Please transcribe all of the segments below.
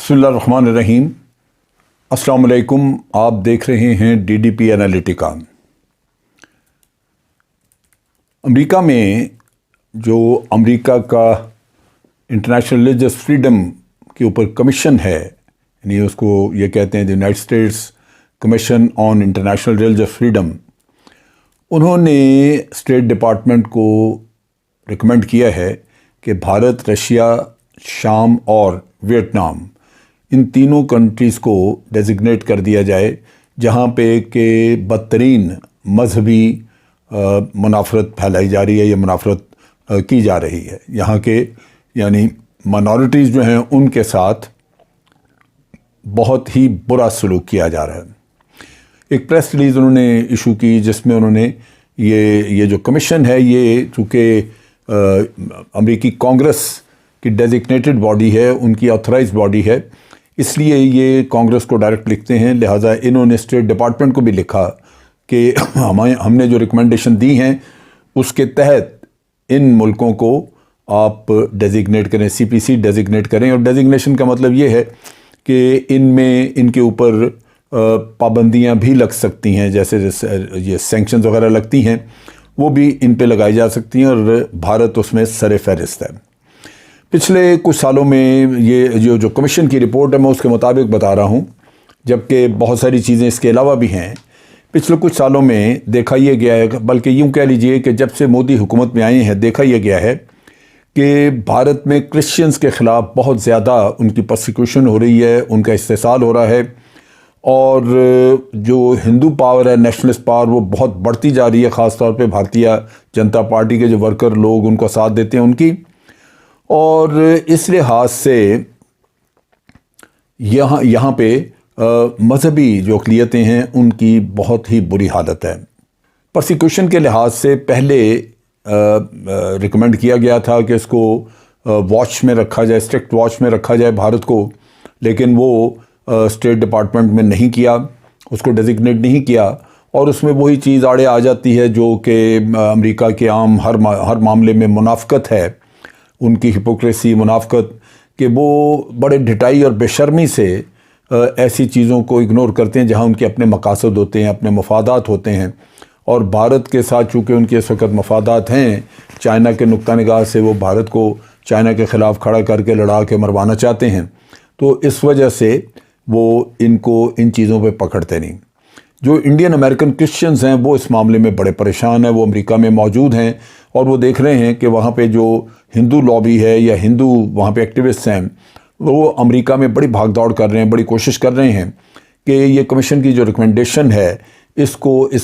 بسم اللہ الرحمن الرحیم۔ السلام علیکم، آپ دیکھ رہے ہیں ڈی ڈی پی انالیٹیکا۔ امریکہ میں جو امریکہ کا انٹرنیشنل ریلیجس فریڈم کے اوپر کمیشن ہے، یعنی اس کو یہ کہتے ہیں United States commission on international religious freedom, انہوں نے اسٹیٹ ڈپارٹمنٹ کو ریکمینڈ کیا ہے کہ بھارت، رشیا، شام اور ویتنام، ان تینوں کنٹریز کو ڈیزگنیٹ کر دیا جائے جہاں پہ کہ بدترین مذہبی منافرت پھیلائی جا رہی ہے یا منافرت کی جا رہی ہے۔ یہاں کے یعنی مائنورٹیز جو ہیں ان کے ساتھ بہت ہی برا سلوک کیا جا رہا ہے۔ ایک پریس ریلیز انہوں نے ایشو کی جس میں انہوں نے یہ جو کمیشن ہے، یہ چونکہ امریکی کانگریس کی ڈیزگنیٹڈ باڈی ہے، ان کی آتھرائز باڈی ہے، اس لیے یہ کانگریس کو ڈائریکٹ لکھتے ہیں، لہٰذا انہوں نے اسٹیٹ ڈپارٹمنٹ کو بھی لکھا کہ ہم نے جو ریکمنڈیشن دی ہیں اس کے تحت ان ملکوں کو آپ ڈیزگنیٹ کریں، سی پی سی ڈیزگنیٹ کریں۔ اور ڈیزگنیشن کا مطلب یہ ہے کہ ان کے اوپر پابندیاں بھی لگ سکتی ہیں، جیسے یہ سینکشنز وغیرہ لگتی ہیں وہ بھی ان پہ لگائی جا سکتی ہیں، اور بھارت اس میں سر فہرست ہے۔ پچھلے کچھ سالوں میں یہ جو کمیشن کی رپورٹ ہے میں اس کے مطابق بتا رہا ہوں، جبکہ بہت ساری چیزیں اس کے علاوہ بھی ہیں۔ پچھلے کچھ سالوں میں دیکھا یہ گیا ہے، بلکہ یوں کہہ لیجئے کہ جب سے مودی حکومت میں آئے ہیں دیکھا یہ گیا ہے کہ بھارت میں کرسچنز کے خلاف بہت زیادہ ان کی پرسیکیوشن ہو رہی ہے، ان کا استحصال ہو رہا ہے، اور جو ہندو پاور ہے، نیشنلسٹ پاور، وہ بہت بڑھتی جا رہی ہے، خاص طور پہ بھارتیہ جنتا پارٹی کے جو ورکر لوگ ان کو ساتھ دیتے ہیں ان کی۔ اور اس لحاظ سے یہاں پہ مذہبی جو اقلیتیں ہیں ان کی بہت ہی بری حالت ہے۔ پرسیکیوشن کے لحاظ سے پہلے ریکمینڈ کیا گیا تھا کہ اس کو واچ میں رکھا جائے، اسٹرکٹ واچ میں رکھا جائے بھارت کو، لیکن وہ اسٹیٹ ڈپارٹمنٹ میں نہیں کیا، اس کو ڈیزگنیٹ نہیں کیا، اور اس میں وہی چیز آڑے آ جاتی ہے جو کہ امریکہ کے عام ہر معاملے میں منافقت ہے، ان کی ہپوکریسی، منافقت، کہ وہ بڑے ڈھٹائی اور بے شرمی سے ایسی چیزوں کو اگنور کرتے ہیں جہاں ان کے اپنے مقاصد ہوتے ہیں، اپنے مفادات ہوتے ہیں۔ اور بھارت کے ساتھ چونکہ ان کے اس وقت مفادات ہیں، چائنا کے نقطہ نگاہ سے وہ بھارت کو چائنا کے خلاف کھڑا کر کے لڑا کے مروانا چاہتے ہیں، تو اس وجہ سے وہ ان کو ان چیزوں پہ پکڑتے نہیں۔ جو انڈین امریکن کرسچنز ہیں وہ اس معاملے میں بڑے پریشان ہیں، وہ امریکہ میں موجود ہیں، اور وہ دیکھ رہے ہیں کہ وہاں پہ جو ہندو لابی ہے یا ہندو وہاں پہ ایکٹیوسٹ ہیں، وہ امریکہ میں بڑی بھاگ دوڑ کر رہے ہیں، بڑی کوشش کر رہے ہیں کہ یہ کمیشن کی جو ریکمنڈیشن ہے اس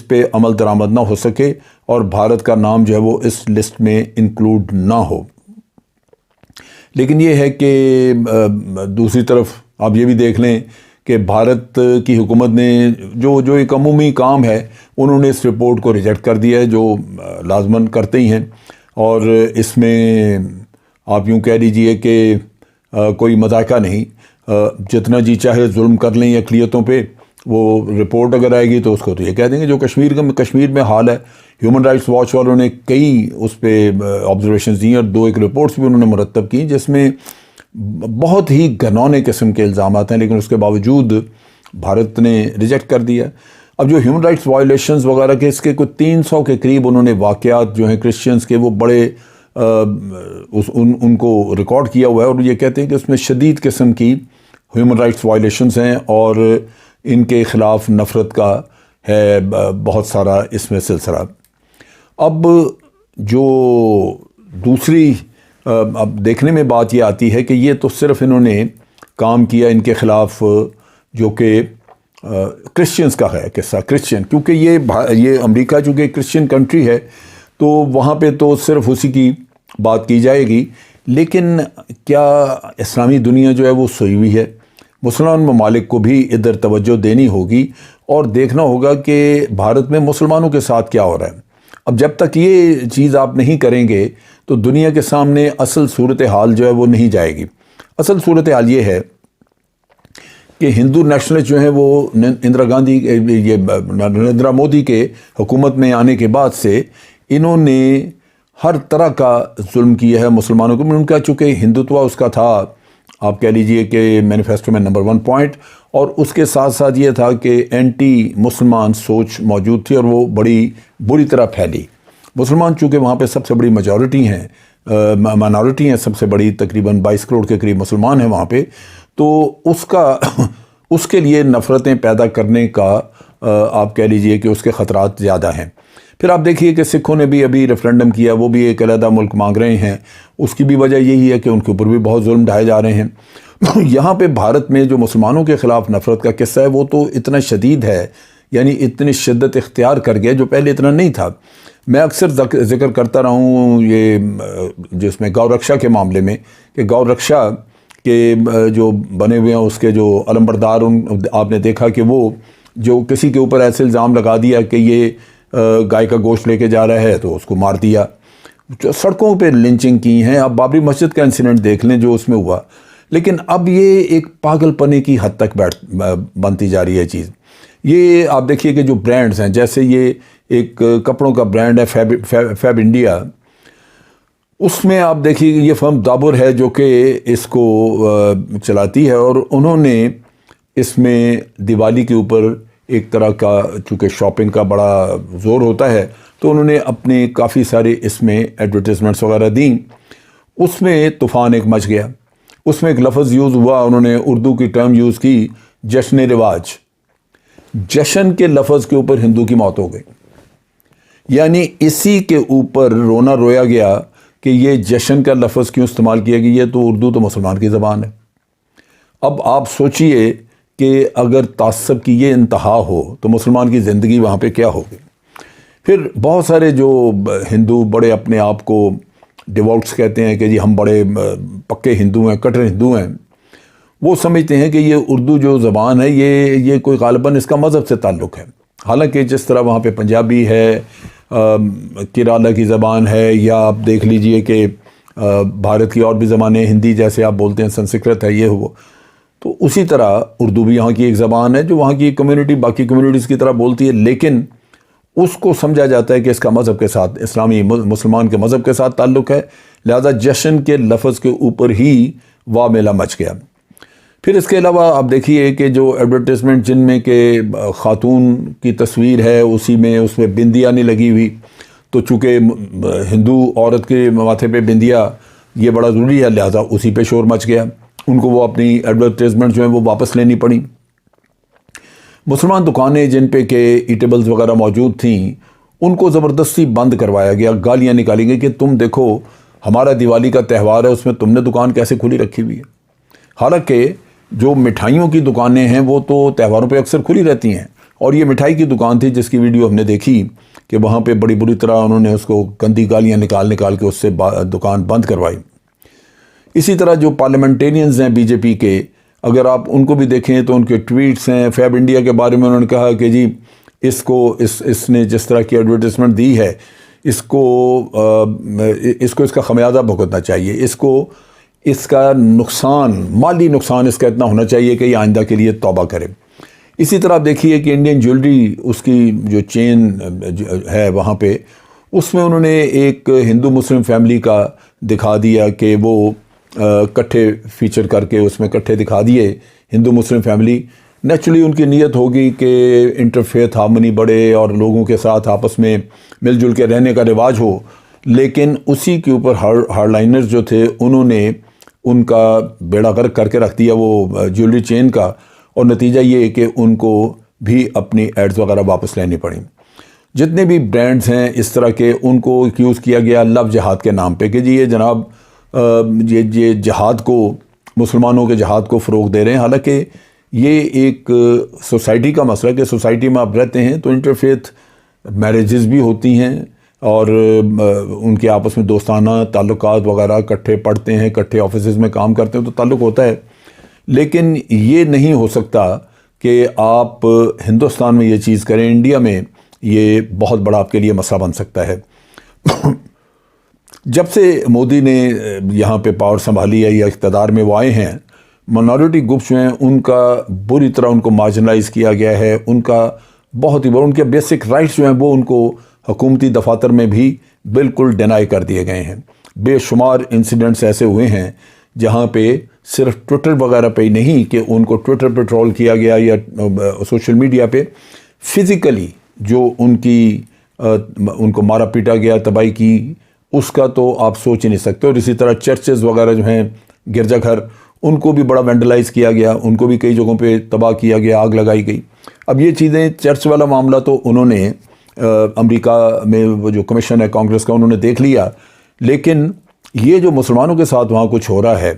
پہ عمل درآمد نہ ہو سکے، اور بھارت کا نام جو ہے وہ اس لسٹ میں انکلوڈ نہ ہو۔ لیکن یہ ہے کہ دوسری طرف آپ یہ بھی دیکھ لیں کہ بھارت کی حکومت نے جو ایک عمومی کام ہے انہوں نے اس رپورٹ کو ریجیکٹ کر دیا ہے، جو لازماً کرتے ہی ہیں، اور اس میں آپ یوں کہہ لیجئے کہ کوئی مذائقہ نہیں، جتنا جی چاہے ظلم کر لیں اقلیتوں پہ، وہ رپورٹ اگر آئے گی تو اس کو تو یہ کہہ دیں گے جو کشمیر میں حال ہے۔ ہیومن رائٹس واچ والوں نے کئی اس پہ آبزرویشنز دی، اور 2 رپورٹس بھی انہوں نے مرتب کی جس میں بہت ہی گھنونے قسم کے الزامات ہیں، لیکن اس کے باوجود بھارت نے ریجیکٹ کر دیا۔ اب جو ہیومن رائٹس وائلیشنز وغیرہ کے اس کے کوئی 300 کے قریب انہوں نے واقعات جو ہیں کرسچنز کے، وہ بڑے ان کو ریکارڈ کیا ہوا ہے، اور یہ کہتے ہیں کہ اس میں شدید قسم کی ہیومن رائٹس وائلیشنز ہیں، اور ان کے خلاف نفرت کا ہے بہت سارا اس میں سلسلہ۔ اب جو دوسری اب دیکھنے میں بات یہ آتی ہے کہ یہ تو صرف انہوں نے کام کیا ان کے خلاف جو کہ کرسچنز کا ہے قصہ، کرسچن، کیونکہ یہ امریکہ چونکہ کرسچن کنٹری ہے تو وہاں پہ تو صرف اسی کی بات کی جائے گی، لیکن کیا اسلامی دنیا جو ہے وہ سوئی ہوئی ہے؟ مسلمان ممالک کو بھی ادھر توجہ دینی ہوگی اور دیکھنا ہوگا کہ بھارت میں مسلمانوں کے ساتھ کیا ہو رہا ہے۔ اب جب تک یہ چیز آپ نہیں کریں گے تو دنیا کے سامنے اصل صورتحال جو ہے وہ نہیں جائے گی۔ اصل صورتحال یہ ہے کہ ہندو نیشنلسٹ جو ہیں وہ نریندر مودی کے حکومت میں آنے کے بعد سے انہوں نے ہر طرح کا ظلم کیا ہے مسلمانوں کو۔ ان کا چونکہ ہندوتوا اس کا تھا آپ کہہ لیجئے کہ مینیفیسٹو میں نمبر 1 پوائنٹ، اور اس کے ساتھ ساتھ یہ تھا کہ اینٹی مسلمان سوچ موجود تھی اور وہ بڑی بری طرح پھیلی۔ مسلمان چونکہ وہاں پہ سب سے بڑی میجورٹی ہیں، مائنورٹی ہیں سب سے بڑی، تقریباً 22 کروڑ کے قریب مسلمان ہیں وہاں پہ، تو اس کے لیے نفرتیں پیدا کرنے کا آپ کہہ لیجئے کہ اس کے خطرات زیادہ ہیں۔ پھر آپ دیکھیے کہ سکھوں نے بھی ابھی ریفرینڈم کیا، وہ بھی ایک علیحدہ ملک مانگ رہے ہیں، اس کی بھی وجہ یہی ہے کہ ان کے اوپر بھی بہت ظلم ڈھائے جا رہے ہیں۔ یہاں پہ بھارت میں جو مسلمانوں کے خلاف نفرت کا قصہ ہے وہ تو اتنا شدید ہے، یعنی اتنی شدت اختیار کر گیا جو پہلے اتنا نہیں تھا۔ میں اکثر ذکر کرتا رہا ہوں یہ جس میں گو رکشا کے معاملے میں، کہ گو رکشا کے جو بنے ہوئے ہیں اس کے جو علمبردار، آپ نے دیکھا کہ وہ جو کسی کے اوپر ایسے الزام لگا دیا کہ یہ گائے کا گوشت لے کے جا رہا ہے تو اس کو مار دیا۔ جو سڑکوں پہ لنچنگ کی ہیں، آپ بابری مسجد کا انسیڈنٹ دیکھ لیں جو اس میں ہوا۔ لیکن اب یہ ایک پاگل پنے کی حد تک بنتی جا رہی ہے چیز۔ یہ آپ دیکھیے کہ جو برانڈز ہیں، جیسے یہ ایک کپڑوں کا برانڈ ہے فیب انڈیا، اس میں آپ دیکھیے کہ یہ فرم دابر ہے جو کہ اس کو چلاتی ہے، اور انہوں نے اس میں دیوالی کے اوپر ایک طرح کا، چونکہ شاپنگ کا بڑا زور ہوتا ہے، تو انہوں نے اپنے کافی سارے اس میں ایڈورٹیزمنٹس وغیرہ دیں۔ اس میں طوفان ایک مچ گیا۔ اس میں ایک لفظ یوز ہوا، انہوں نے اردو کی ٹرم یوز کی، جشن رواج۔ جشن کے لفظ کے اوپر ہندو کی موت ہو گئی، یعنی اسی کے اوپر رونا رویا گیا کہ یہ جشن کا لفظ کیوں استعمال کیا گیا، تو اردو تو مسلمان کی زبان ہے۔ اب آپ سوچئے کہ اگر تعصب کی یہ انتہا ہو تو مسلمان کی زندگی وہاں پہ کیا ہوگی۔ پھر بہت سارے جو ہندو بڑے اپنے آپ کو ڈیووٹس کہتے ہیں کہ جی ہم بڑے پکے ہندو ہیں، کٹر ہندو ہیں، وہ سمجھتے ہیں کہ یہ اردو جو زبان ہے یہ کوئی غالباً اس کا مذہب سے تعلق ہے، حالانکہ جس طرح وہاں پہ پنجابی ہے، کیرالہ کی زبان ہے، یا آپ دیکھ لیجئے کہ بھارت کی اور بھی زبانیں، ہندی جیسے آپ بولتے ہیں، سنسکرت ہے، یہ ہو، تو اسی طرح اردو بھی یہاں کی ایک زبان ہے جو وہاں کی کمیونٹی باقی کمیونٹیز کی طرح بولتی ہے، لیکن اس کو سمجھا جاتا ہے کہ اس کا مذہب کے ساتھ، اسلامی مسلمان کے مذہب کے ساتھ تعلق ہے، لہذا جشن کے لفظ کے اوپر ہی واہ میلہ مچ گیا۔ پھر اس کے علاوہ آپ دیکھیے کہ جو ایڈورٹیزمنٹ جن میں کہ خاتون کی تصویر ہے، اس میں بندیا نہیں لگی ہوئی، تو چونکہ ہندو عورت کے ماتھے پہ بندیا یہ بڑا ضروری ہے، لہذا اسی پہ شور مچ گیا، ان کو وہ اپنی ایڈورٹیزمنٹ جو ہیں وہ واپس لینی پڑی۔ مسلمان دکانیں جن پہ کہ ایٹیبلز وغیرہ موجود تھیں، ان کو زبردستی بند کروایا گیا، گالیاں نکالی گئی کہ تم دیکھو ہمارا دیوالی کا تہوار ہے، اس میں تم نے دکان کیسے کھلی رکھی ہوئی ہے۔ حالانکہ جو مٹھائیوں کی دکانیں ہیں وہ تو تہواروں پہ اکثر کھلی رہتی ہیں، اور یہ مٹھائی کی دکان تھی جس کی ویڈیو ہم نے دیکھی کہ وہاں پہ بڑی بری طرح انہوں نے اس کو گندی گالیاں نکال کے اس سے دکان بند کروائی۔ اسی طرح جو پارلیمنٹیرینز ہیں بی جے پی کے، اگر آپ ان کو بھی دیکھیں تو ان کے ٹویٹس ہیں، فیب انڈیا کے بارے میں انہوں نے کہا کہ جی اس نے جس طرح کی ایڈورٹیزمنٹ دی ہے، اس کو اس کا خمیازہ بھگتنا چاہیے، اس کا نقصان، مالی نقصان اس کا اتنا ہونا چاہیے کہ یہ آئندہ کے لیے توبہ کرے۔ اسی طرح آپ دیکھیے کہ انڈین جیولری، اس کی جو چین ہے وہاں پہ، اس میں انہوں نے ایک ہندو مسلم فیملی کا دکھا دیا کہ وہ کٹھے فیچر کر کے اس میں کٹھے دکھا دیے ہندو مسلم فیملی۔ نیچرلی ان کی نیت ہوگی کہ انٹرفیتھ ہارمنی بڑھے اور لوگوں کے ساتھ آپس میں مل جل کے رہنے کا رواج ہو، لیکن اسی کے اوپر ہارڈ لائنرز جو تھے انہوں نے ان کا بیڑا غرق کر کے رکھ دیا وہ جیولری چین کا، اور نتیجہ یہ کہ ان کو بھی اپنی ایڈز وغیرہ واپس لینی پڑیں۔ جتنے بھی برانڈز ہیں اس طرح کے، ان کو ایکیوز کیا گیا لو جہاد کے نام پہ کہ جی یہ جناب یہ جہاد کو، مسلمانوں کے جہاد کو فروغ دے رہے ہیں، حالانکہ یہ ایک سوسائٹی کا مسئلہ ہے کہ سوسائٹی میں آپ رہتے ہیں تو انٹرفیتھ میرجز بھی ہوتی ہیں، اور ان کے آپس میں دوستانہ تعلقات وغیرہ، اکٹھے پڑھتے ہیں، اکٹھے آفیسز میں کام کرتے ہیں تو تعلق ہوتا ہے، لیکن یہ نہیں ہو سکتا کہ آپ ہندوستان میں یہ چیز کریں، انڈیا میں یہ بہت بڑا آپ کے لیے مسئلہ بن سکتا ہے۔ جب سے مودی نے یہاں پہ پاور سنبھالی ہے یا اقتدار میں وہ آئے ہیں، مائنورٹی گروپس جو ہیں ان کا بری طرح ان کو مارجنلائز کیا گیا ہے، ان کا بہت ہی بڑا، ان کے بیسک رائٹس جو ہیں وہ ان کو حکومتی دفاتر میں بھی بالکل ڈینائی کر دیے گئے ہیں۔ بے شمار انسیڈنٹس ایسے ہوئے ہیں جہاں پہ صرف ٹویٹر وغیرہ پہ ہی نہیں کہ ان کو ٹویٹر پہ ٹرول کیا گیا یا سوشل میڈیا پہ، فزیکلی جو ان کو مارا پیٹا گیا، تباہی کی، اس کا تو آپ سوچ ہی نہیں سکتے. اور اسی طرح چرچز وغیرہ جو ہیں، گرجا گھر، ان کو بھی بڑا وینڈلائز کیا گیا، ان کو بھی کئی جگہوں پہ تباہ کیا گیا، آگ لگائی گئی. اب یہ چیزیں، چرچ والا معاملہ تو انہوں نے امریکہ میں وہ جو کمیشن ہے کانگریس کا، انہوں نے دیکھ لیا. لیکن یہ جو مسلمانوں کے ساتھ وہاں کچھ ہو رہا ہے،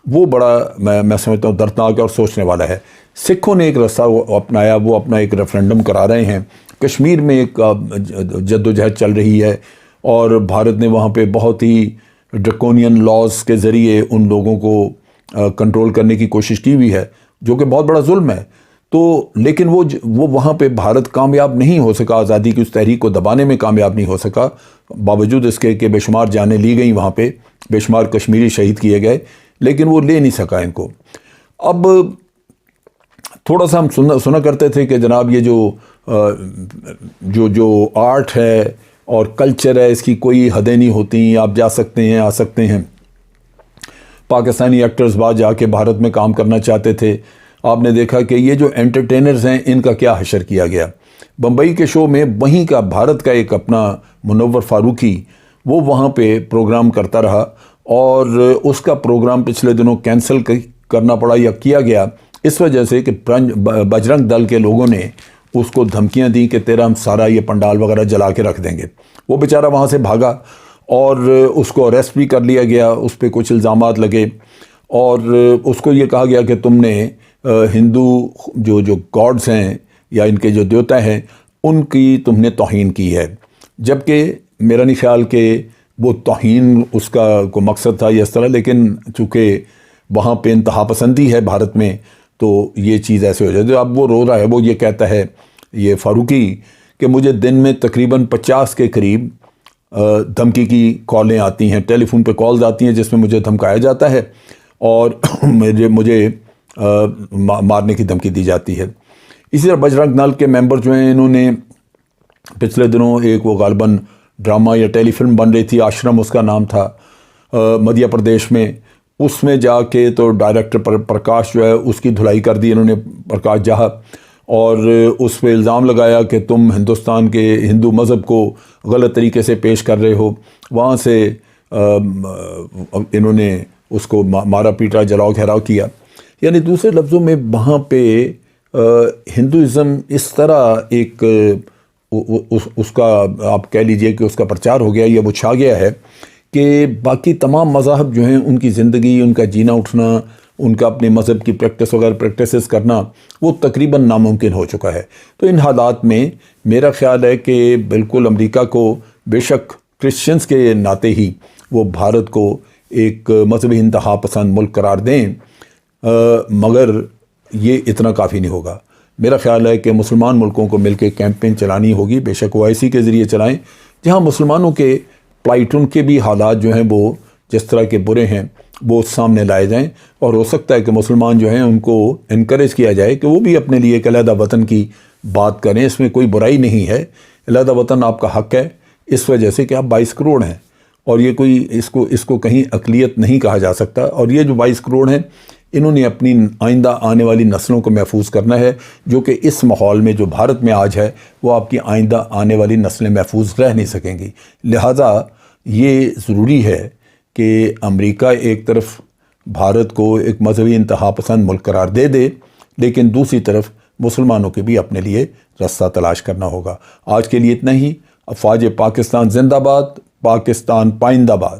وہ بڑا میں سمجھتا ہوں دردناک اور سوچنے والا ہے. سکھوں نے ایک رستہ اپنایا، وہ اپنا ایک ریفرینڈم کرا رہے ہیں. کشمیر میں ایک جد و جہد چل رہی ہے، اور بھارت نے وہاں پہ بہت ہی ڈرکونین لاز کے ذریعے ان لوگوں کو کنٹرول کرنے کی کوشش کی ہوئی ہے، جو کہ بہت بڑا ظلم ہے. تو لیکن وہ وہاں پہ بھارت کامیاب نہیں ہو سکا، آزادی کی اس تحریک کو دبانے میں کامیاب نہیں ہو سکا، باوجود اس کے کہ بے شمار جانیں لی گئیں وہاں پہ، بے شمار کشمیری شہید کیے گئے، لیکن وہ لے نہیں سکا ان کو. اب تھوڑا سا ہم سنا کرتے تھے کہ جناب یہ جو آرٹ ہے اور کلچر ہے، اس کی کوئی حدیں نہیں ہوتی، آپ جا سکتے ہیں، آ سکتے ہیں. پاکستانی ایکٹرز بعد جا کے بھارت میں کام کرنا چاہتے تھے. آپ نے دیکھا کہ یہ جو انٹرٹینرز ہیں، ان کا کیا حشر کیا گیا. بمبئی کے شو میں وہیں کا بھارت کا ایک اپنا منور فاروقی، وہ وہاں پہ پروگرام کرتا رہا، اور اس کا پروگرام پچھلے دنوں کینسل کرنا پڑا یا کیا گیا، اس وجہ سے کہ بجرنگ دل کے لوگوں نے اس کو دھمکیاں دی کہ تیرا ہم سارا یہ پنڈال وغیرہ جلا کے رکھ دیں گے. وہ بیچارہ وہاں سے بھاگا، اور اس کو اریسٹ بھی کر لیا گیا، اس پہ کچھ الزامات لگے، اور اس کو یہ کہا گیا کہ تم نے ہندو جو گاڈز ہیں یا ان کے جو دیوتا ہیں، ان کی تم نے توہین کی ہے. جبکہ میرا نہیں خیال کہ وہ توہین اس کا کوئی مقصد تھا یا اس طرح، لیکن چونکہ وہاں پہ انتہا پسندی ہے بھارت میں، تو یہ چیز ایسے ہو جاتی ہے. اب وہ رو رہا ہے، وہ یہ کہتا ہے یہ فاروقی کہ مجھے دن میں تقریباً 50 کے قریب دھمکی کی کالیں آتی ہیں، ٹیلی فون پہ کالز آتی ہیں جس میں مجھے دھمکایا جاتا ہے، اور مجھے مارنے کی دھمکی دی جاتی ہے. اسی طرح بجرنگ دل کے ممبر جو ہیں، انہوں نے پچھلے دنوں ایک وہ غالباً ڈرامہ یا ٹیلی فلم بن رہی تھی، آشرم اس کا نام تھا، مدھیہ پردیش میں. اس میں جا کے تو ڈائریکٹر پرکاش جو ہے، اس کی دھلائی کر دی انہوں نے، پرکاش جہا، اور اس پہ الزام لگایا کہ تم ہندوستان کے ہندو مذہب کو غلط طریقے سے پیش کر رہے ہو. وہاں سے انہوں نے اس کو مارا پیٹا، جلاؤ گھیراؤ کیا. یعنی دوسرے لفظوں میں وہاں پہ ہندوازم اس طرح ایک اس کا آپ کہہ لیجئے کہ اس کا پرچار ہو گیا یا وہ چھا گیا ہے کہ باقی تمام مذاہب جو ہیں، ان کی زندگی، ان کا جینا اٹھنا، ان کا اپنے مذہب کی پریکٹس وغیرہ پریکٹسز کرنا، وہ تقریباً ناممکن ہو چکا ہے. تو ان حالات میں میرا خیال ہے کہ بالکل امریکہ کو، بے شک کرسچنز کے ناطے ہی وہ بھارت کو ایک مذہبی انتہا پسند ملک قرار دیں، مگر یہ اتنا کافی نہیں ہوگا. میرا خیال ہے کہ مسلمان ملکوں کو مل کے کیمپین چلانی ہوگی، بے شک OIC کے ذریعے چلائیں، جہاں مسلمانوں کے پلائٹ، ان کے بھی حالات جو ہیں وہ جس طرح کے برے ہیں وہ سامنے لائے جائیں. اور ہو سکتا ہے کہ مسلمان جو ہیں ان کو انکریج کیا جائے کہ وہ بھی اپنے لیے ایک علیحدہ وطن کی بات کریں. اس میں کوئی برائی نہیں ہے، علیحدہ وطن آپ کا حق ہے، اس وجہ سے کہ آپ 22 کروڑ ہیں، اور یہ کوئی اس کو کہیں اقلیت نہیں کہا جا سکتا. اور یہ جو 22 کروڑ ہیں، انہوں نے اپنی آئندہ آنے والی نسلوں کو محفوظ کرنا ہے، جو کہ اس ماحول میں جو بھارت میں آج ہے، وہ آپ کی آئندہ آنے والی نسلیں محفوظ رہ نہیں سکیں گی. لہٰذا یہ ضروری ہے کہ امریکہ ایک طرف بھارت کو ایک مذہبی انتہا پسند ملک قرار دے، لیکن دوسری طرف مسلمانوں کے بھی اپنے لیے رستہ تلاش کرنا ہوگا. آج کے لیے اتنا ہی. افواج پاکستان زندہ باد، پاکستان پائندہ باد.